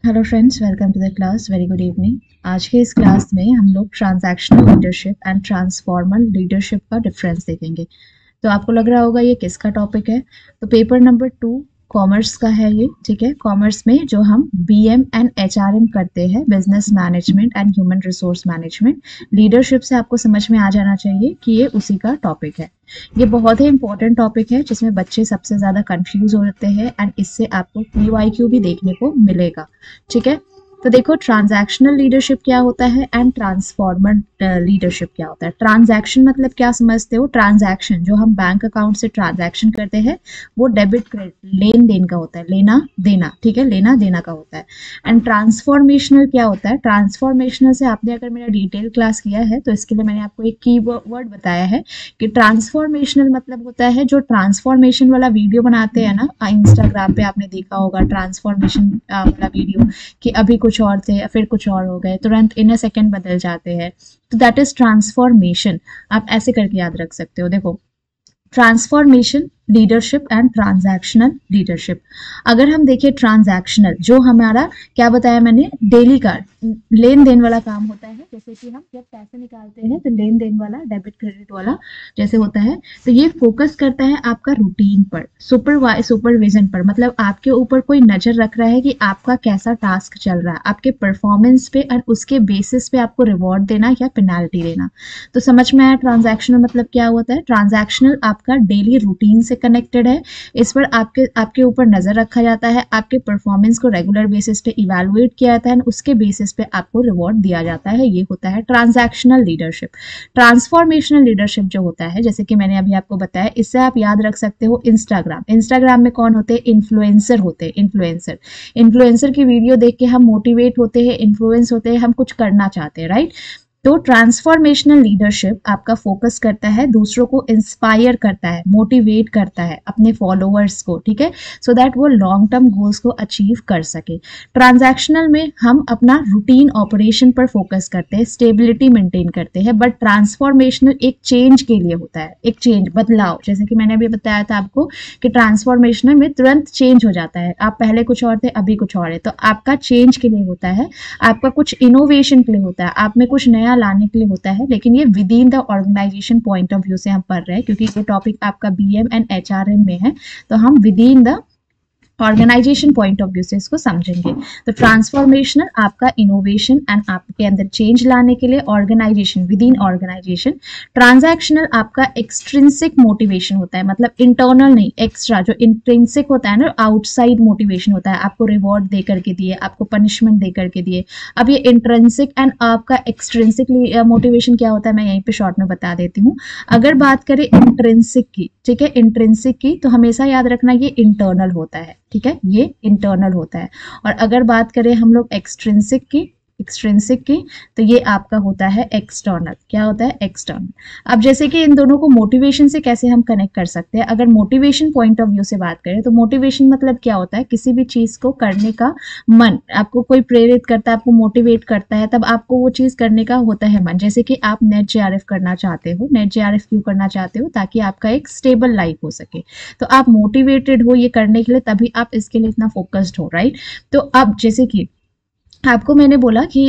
Hello friends, welcome to the class. Very good evening. आज के इस क्लास में हम लोग transactional leadership and transformal leadership का डिफरेंस देखेंगे। तो आपको लग रहा होगा ये किसका टॉपिक है। तो पेपर नंबर 2 कॉमर्स का है ये, ठीक है। कॉमर्स में जो हम बीएम एंड एचआरएम करते हैं, business management and human resource management, leadership से आपको समझ में आ जाना चाहिए कि ये उसी का टॉपिक है। ये बहुत ही इंपॉर्टेंट टॉपिक है जिसमें बच्चे सबसे ज़्यादा कंफ्यूज होते हैं एंड इससे आपको पीवाईक्यू भी देखने को मिलेगा, ठीक है। तो देखो, ट्रांजैक्शनल लीडरशिप क्या होता है एंड ट्रांसफॉर्मर लीडरशिप क्या होता है। ट्रांजैक्शन मतलब क्या समझते हो? ट्रांजैक्शन जो हम बैंक अकाउंट से ट्रांजैक्शन करते हैं वो डेबिट क्रेडिट, लेन देन का होता है, लेना देना, ठीक है, लेना देना का होता है। एंड ट्रांसफॉर्मेशनल क्या होता है? ट्रांसफॉर्मेशनल से आपने अगर मेरा डिटेल क्लास किया है तो इसके लिए मैंने आपको एक की वर्ड बताया है कि ट्रांसफॉर्मेशनल मतलब होता है जो ट्रांसफॉर्मेशन वाला वीडियो बनाते हैं ना, इंस्टाग्राम पे आपने देखा होगा ट्रांसफॉर्मेशन वाला वीडियो, कि अभी कुछ और थे फिर कुछ और हो गए, तुरंत इन अ सेकेंड बदल जाते हैं। तो दैट इज ट्रांसफॉर्मेशन। आप ऐसे करके याद रख सकते हो। देखो, transformation, leadership and transactional leadership. अगर हम देखें ट्रांजैक्शनल, जो हमारा क्या बताया मैंने, डेली का लेन देन वाला काम होता है। जैसे कि हम जब पैसे निकालते हैं तो लेन देन वाला, डेबिट क्रेडिट वाला जैसे होता है, तो ये फोकस करता है आपका रूटीन पर, सुपरविजन पर, मतलब आपके ऊपर कोई नजर रख रहा है कि आपका कैसा टास्क चल रहा है, आपके परफॉर्मेंस पे, और उसके बेसिस पे आपको रिवॉर्ड देना या पेनाल्टी देना। तो समझ में आया ट्रांजैक्शनल मतलब क्या होता है। ट्रांजैक्शनल आपका डेली रूटीन से कनेक्टेड है। इस पर आपके ऊपर नजर रखा जाता है, आपके परफॉर्मेंस को रेगुलर बेसिस पे इवैल्यूएट किया जाता है, उसके बेसिस पे आपको रिवॉर्ड दिया जाता है। ये होता है ट्रांजैक्शनल लीडरशिप। ट्रांसफॉर्मेशनल लीडरशिप जो होता है, जैसे कि मैंने अभी आपको बताया, इससे आप याद रख सकते हो इंस्टाग्राम में कौन होते हैं? इन्फ्लुएंसर होते हैं। इन्फ्लुएंसर की वीडियो देख के हम मोटिवेट होते हैं, इन्फ्लुएंस होते हैं, हम कुछ करना चाहते हैं, राइट। तो ट्रांसफॉर्मेशनल लीडरशिप आपका फोकस करता है, दूसरों को इंस्पायर करता है, मोटिवेट करता है अपने फॉलोअर्स को, ठीक है, सो दैट वो लॉन्ग टर्म गोल्स को अचीव कर सके। ट्रांजैक्शनल में हम अपना रूटीन ऑपरेशन पर फोकस करते हैं, स्टेबिलिटी मेंटेन करते हैं, बट ट्रांसफॉर्मेशनल एक चेंज के लिए होता है, एक चेंज, बदलाव। जैसे कि मैंने अभी बताया था आपको कि ट्रांसफॉर्मेशनल में तुरंत चेंज हो जाता है, आप पहले कुछ और थे अभी कुछ और है, तो आपका चेंज के लिए होता है, आपका कुछ इनोवेशन के लिए होता है, आप में कुछ नया लाने के लिए होता है, लेकिन ये within the organization point of view से हम पढ़ रहे हैं, क्योंकि ये टॉपिक आपका बीएम एंड एचआरएम में है, तो हम within the organization point of view से इसको समझेंगे। तो ट्रांसफॉर्मेशनल आपका इनोवेशन एंड आपके अंदर चेंज लाने के लिए, organization, within organization. Transactional आपका एक्सट्रिंसिक मोटिवेशन होता है, मतलब इंटरनल नहीं, एक्स्ट्रा। जो इंट्रिंसिक होता है ना, आउटसाइड मोटिवेशन होता है, आपको रिवॉर्ड दे करके दिए, आपको पनिशमेंट दे करके दिए। अब ये इंट्रिंसिक एंड आपका एक्सट्रिंसिक मोटिवेशन क्या होता है, मैं यहीं पे शॉर्ट में बता देती हूँ। अगर बात करें इंट्रिंसिक की, ठीक है, इंट्रिंसिक की, तो हमेशा याद रखना ये इंटरनल होता है, ठीक है, ये इंटरनल होता है। और अगर बात करें हम लोग एक्सट्रिंसिक की, तो ये आपका होता है एक्सटर्नल। क्या होता है? एक्सटर्नल। अब जैसे कि इन दोनों को मोटिवेशन से कैसे हम कनेक्ट कर सकते हैं, अगर मोटिवेशन पॉइंट ऑफ व्यू से बात करें, तो मोटिवेशन मतलब क्या होता है? किसी भी चीज को करने का मन, आपको कोई प्रेरित करता है, आपको मोटिवेट करता है, तब आपको वो चीज करने का होता है मन। जैसे कि आप नेट जेआरएफ करना चाहते हो, नेट जेआरएफ क्यों करना चाहते हो? ताकि आपका एक स्टेबल लाइफ हो सके, तो आप मोटिवेटेड हो ये करने के लिए, तभी आप इसके लिए इतना फोकस्ड हो, राइट। तो अब जैसे कि आपको मैंने बोला कि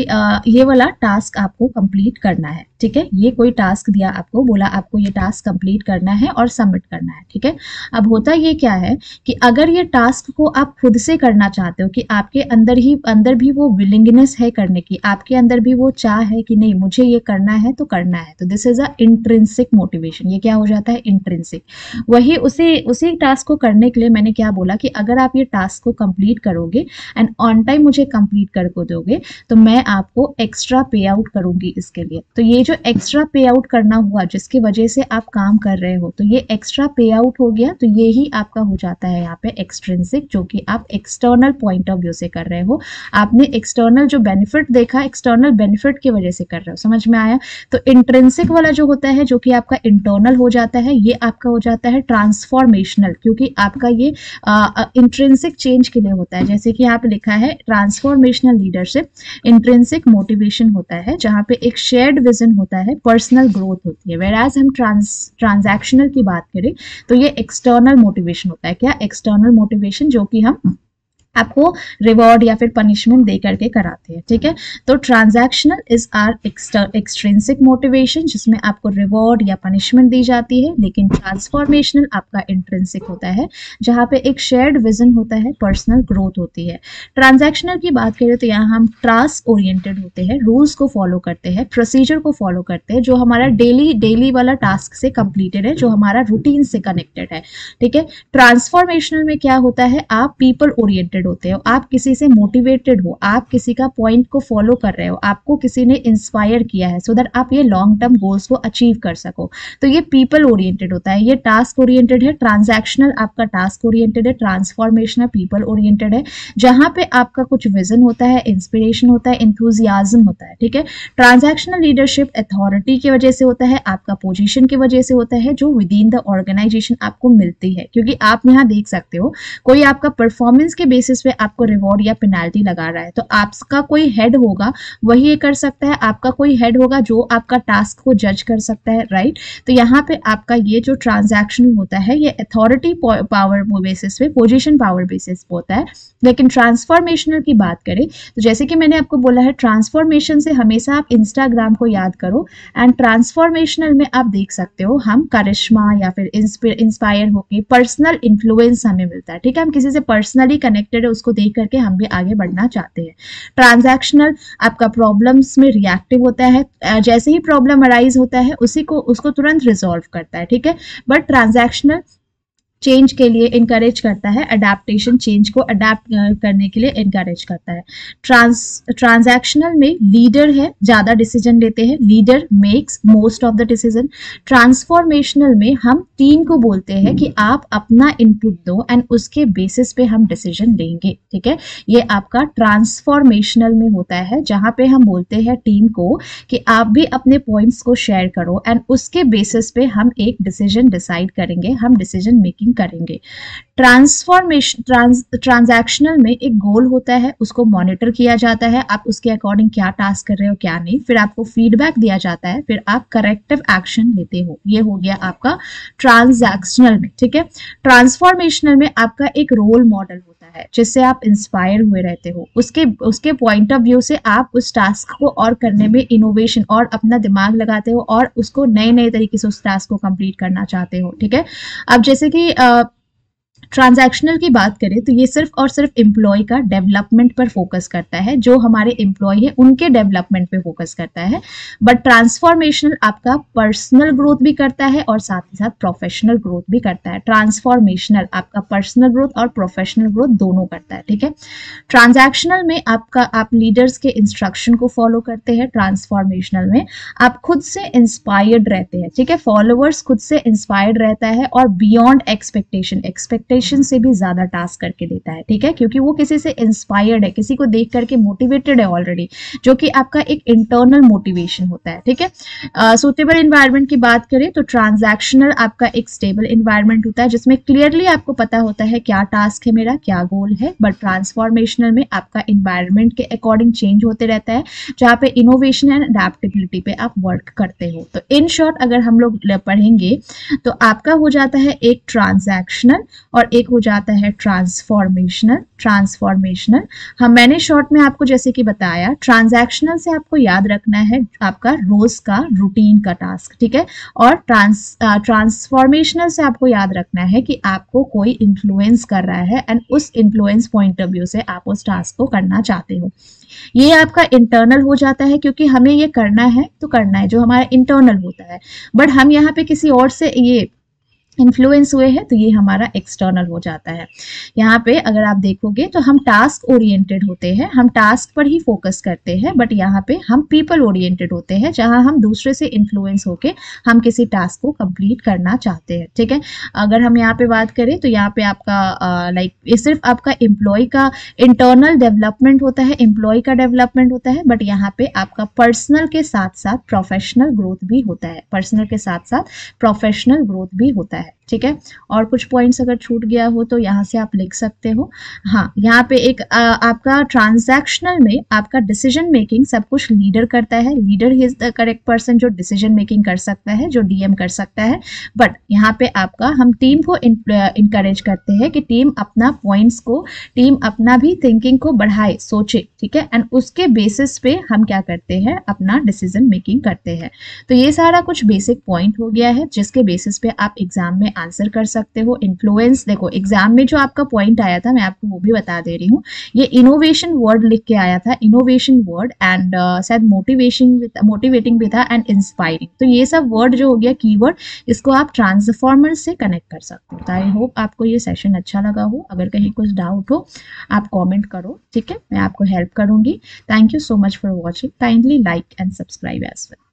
ये वाला टास्क आपको कंप्लीट करना है, ठीक है, ये कोई टास्क दिया आपको, बोला आपको ये टास्क कंप्लीट करना है और सबमिट करना है, ठीक है। अब होता ये क्या है कि अगर ये टास्क को आप खुद से करना चाहते हो, कि आपके अंदर भी वो विलिंगनेस है करने की, आपके अंदर भी वो चाह है कि नहीं मुझे ये करना है तो करना है, तो this is a intrinsic motivation. ये क्या हो जाता है? इंट्रिंसिक। वही उसी टास्क को करने के लिए मैंने क्या बोला कि अगर आप ये टास्क को कंप्लीट करोगे एंड ऑन टाइम मुझे कंप्लीट कर दोगे, तो मैं आपको एक्स्ट्रा पे आउट करूंगी इसके लिए। तो ये जो एक्स्ट्रा पे आउट करना हुआ, जिसकी वजह से आप काम कर रहे हो, तो ये एक्स्ट्रा पे आउट हो गया, तो ये ही आपका हो जाता है यहाँ पे एक्सट्रिंसिक, जो कि आप एक्सटर्नल पॉइंट ऑफ व्यू से कर रहे हो। आपने एक्सटर्नल जो बेनिफिट देखा, एक्सटर्नल बेनिफिट की वजह से कर रहे हो, समझ में आया। तो इंट्रिंसिक वाला जो होता है, जो कि आपका इंटरनल हो जाता है, ये आपका हो जाता है ट्रांसफॉर्मेशनल, क्योंकि आपका ये इंट्रिंसिक चेंज के लिए होता है। जैसे कि यहाँ पे लिखा है ट्रांसफॉर्मेशनल लीडरशिप, इंट्रिंसिक मोटिवेशन होता है, जहां पे एक शेयर्ड विजन होता है, पर्सनल ग्रोथ होती है। वेराज हम ट्रांजैक्शनल की बात करें तो ये एक्सटर्नल मोटिवेशन होता है। क्या? एक्सटर्नल मोटिवेशन, जो कि हम आपको रिवॉर्ड या फिर पनिशमेंट दे करके कराते हैं, ठीक है। तो transactional is are extrinsic motivation, जिसमें आपको रिवॉर्ड या पनिशमेंट दी जाती है, लेकिन ट्रांसफॉर्मेशनल आपका इंट्रिंसिक होता है, जहां पे एक शेयर्ड विजन होता है, पर्सनल ग्रोथ होती है। ट्रांजैक्शनल की बात करें तो यहाँ हम टास्क ओरिएंटेड होते हैं, रूल्स को फॉलो करते हैं, प्रोसीजर को फॉलो करते हैं, जो हमारा डेली वाला टास्क से कंप्लीटेड है, जो हमारा रूटीन से कनेक्टेड है, ठीक है। ट्रांसफॉर्मेशनल में क्या होता है, आप पीपल ओरिएंटेड होते हो, आप किसी से मोटिवेटेड हो, आप किसी का पॉइंट को फॉलो कर रहे हो, आपको किसी ने इंस्पायर किया है सो दैट आप ये लॉन्ग टर्म गोल्स को अचीव कर सको, तो ये पीपल ओरिएंटेड होता है। ये टास्क ओरिएंटेड है, ट्रांजैक्शनल आपका टास्क ओरिएंटेड है, ट्रांसफॉर्मेशनल पीपल ओरिएंटेड है, जहां पे आपका कुछ विजन होता है, इंस्पिरेशन होता है, एंथुसियाज्म होता है, ठीक है। ट्रांजैक्शनल लीडरशिप अथॉरिटी की वजह से होता है, आपका पोजीशन की वजह से होता है, जो विद इन द ऑर्गेनाइजेशन आपको मिलती है, क्योंकि आप यहाँ देख सकते हो कोई आपका परफॉर्मेंस के बेसिस पे आपको रिवॉर्ड या पेनाल्टी लगा रहा है, तो आपका कोई हेड होगा वही ये कर सकता है, आपका कोई हेड होगा जो आपका टास्क को जज कर सकता है, राइट। तो यहाँ पे आपका ये जो ट्रांजैक्शनल होता है ये अथॉरिटी पावर बेसिस पे, पोजीशन पावर बेसिस पे होता है। लेकिन ट्रांसफॉर्मेशनल की बात करें तो जैसे कि मैंने आपको बोला है, ट्रांसफॉर्मेशन से हमेशा आप इंस्टाग्राम को याद करो, एंड ट्रांसफॉर्मेशनल में आप देख सकते हो हम करिश्मा या फिर इंस्पायर होके पर्सनल इन्फ्लुएंस हमें मिलता है, ठीक है। हम किसी से पर्सनली कनेक्टेड है, उसको देख करके हम भी आगे बढ़ना चाहते हैं। ट्रांजैक्शनल आपका प्रॉब्लम्स में रिएक्टिव होता है, जैसे ही प्रॉब्लम अराइज होता है उसको तुरंत रिजॉल्व करता है, ठीक है। बट ट्रांजैक्शनल चेंज के लिए इनकरेज करता है, अडेप्टेशन, चेंज को अडेप्ट करने के लिए इनकरेज करता है। ट्रांजैक्शनल में लीडर है, ज्यादा डिसीजन लेते हैं, leader makes most of the decision. Transformational में हम टीम को बोलते हैं कि आप अपना इनपुट दो एंड उसके बेसिस पे हम डिसीजन लेंगे, ठीक है। ये आपका ट्रांसफॉर्मेशनल में होता है, जहां पे हम बोलते हैं टीम को कि आप भी अपने पॉइंट्स को शेयर करो एंड उसके बेसिस पे हम एक डिसीजन डिसाइड करेंगे, हम डिसीजन मेकिंग करेंगे। ट्रांजैक्शनल में एक गोल होता है, उसको मॉनिटर किया जाता है, आप उसके अकॉर्डिंग क्या टास्क कर रहे हो क्या नहीं, फिर आपको फीडबैक दिया जाता है, फिर आप करेक्टिव एक्शन लेते हो। ये हो गया आपका ट्रांजैक्शनल में, ठीक है। ट्रांसफॉर्मेशनल में आपका एक रोल मॉडल होता है जिससे आप इंस्पायर हुए रहते हो, उसके पॉइंट ऑफ व्यू से आप उस टास्क को और करने में इनोवेशन और अपना दिमाग लगाते हो और उसको नए नए तरीके से उस टास्क को कंप्लीट करना चाहते हो, ठीक है। अब जैसे कि ट्रांजैक्शनल की बात करें तो ये सिर्फ और सिर्फ एम्प्लॉय का डेवलपमेंट पर फोकस करता है, जो हमारे एम्प्लॉय है उनके डेवलपमेंट पे फोकस करता है। बट ट्रांसफॉर्मेशनल आपका पर्सनल ग्रोथ भी करता है और साथ ही साथ प्रोफेशनल ग्रोथ भी करता है। ट्रांसफॉर्मेशनल आपका पर्सनल ग्रोथ और प्रोफेशनल ग्रोथ दोनों करता है, ठीक है। ट्रांजैक्शनल में आप लीडर्स के इंस्ट्रक्शन को फॉलो करते हैं, ट्रांसफॉर्मेशनल में आप खुद से इंस्पायर्ड रहते हैं, ठीक है। फॉलोअर्स खुद से इंस्पायर्ड रहता है और बियॉन्ड एक्सपेक्टेशन से भी ज्यादा टास्क करके देता है, ठीक है, क्योंकि वो किसी से इंस्पायर्ड है, किसी को देख करके मोटिवेटेड है ऑलरेडी, जो कि आपका एक इंटरनल मोटिवेशन होता है, ठीक है। सूटेबल एनवायरनमेंट की बात करें तो ट्रांजैक्शनल आपका एक स्टेबल एनवायरनमेंट होता है, जिसमें क्लियरली आपको पता होता है क्या टास्क है मेरा, क्या गोल है। बट ट्रांसफॉर्मेशनल में आपका एनवायरनमेंट के अकॉर्डिंग चेंज होते रहता है, जहाँ पे इनोवेशन एंड अडेप्टेबिलिटी पे आप वर्क करते हो। तो इन शॉर्ट अगर हम लोग पढ़ेंगे तो आपका हो जाता है एक ट्रांजैक्शनल और एक हो जाता है ट्रांसफॉर्मेशनल। हम मैंने शॉर्ट में आपको जैसे कि बताया, ट्रांजैक्शनल से आपको याद रखना है आपका रोज का रूटीन का टास्क, ठीक है। और ट्रांसफॉर्मेशनल से आपको याद रखना है कि आपको कोई इन्फ्लुएंस कर रहा है एंड उस इन्फ्लुएंस पॉइंट ऑफ व्यू से आप उस टास्क को करना चाहते हो। ये आपका इंटरनल हो जाता है, क्योंकि हमें ये करना है तो करना है, जो हमारा इंटरनल होता है। बट हम यहाँ पे किसी और से ये इन्फ्लुएंस हुए हैं तो ये हमारा एक्सटर्नल हो जाता है। यहाँ पे अगर आप देखोगे तो हम टास्क ओरिएंटेड होते हैं, हम टास्क पर ही फोकस करते हैं। बट यहाँ पे हम पीपल ओरिएंटेड होते हैं, जहाँ हम दूसरे से इन्फ्लुएंस होके हम किसी टास्क को कंप्लीट करना चाहते हैं, ठीक है। अगर हम यहाँ पे बात करें तो यहाँ पे आपका ये सिर्फ आपका एम्प्लॉय का इंटरनल डेवलपमेंट होता है, एम्प्लॉय का डेवलपमेंट होता है। बट यहाँ पे आपका पर्सनल के साथ साथ प्रोफेशनल ग्रोथ भी होता है, पर्सनल के साथ साथ प्रोफेशनल ग्रोथ भी होता है, ठीक है। और कुछ पॉइंट्स अगर छूट गया हो तो यहाँ से आप लिख सकते हो। हाँ, यहाँ पे एक आपका ट्रांजैक्शनल में आपका डिसीजन मेकिंग सब कुछ लीडर करता है। Leader is the correct person जो डिसीजन मेकिंग कर सकता है, जो डीएम कर सकता है। बट यहाँ पे आपका हम टीम को इनकरेज करते हैं कि टीम अपना पॉइंट्स को, टीम अपना भी थिंकिंग को बढ़ाए, सोचे, ठीक है। एंड उसके बेसिस पे हम क्या करते हैं, अपना डिसीजन मेकिंग करते हैं। तो ये सारा कुछ बेसिक पॉइंट हो गया है जिसके बेसिस पे आप एग्जाम में आंसर कर सकते हो। इन्फ्लुएंस, देखो एग्जाम में जो आपका पॉइंट आया था मैं आपको वो भी बता दे रही हूँ। ये इनोवेशन वर्ड लिख के आया था, इनोवेशन वर्ड, एंड शायद मोटिवेटिंग भी था, एंड इंस्पायरिंग। तो ये सब वर्ड जो हो गया कीवर्ड, इसको आप ट्रांसफॉर्मर से कनेक्ट कर सकते हो। तो आई होप आपको ये सेशन अच्छा लगा हो। अगर कहीं कुछ डाउट हो आप कॉमेंट करो, ठीक है, मैं आपको हेल्प करूंगी। Thank you so much for watching. Kindly like and subscribe as well.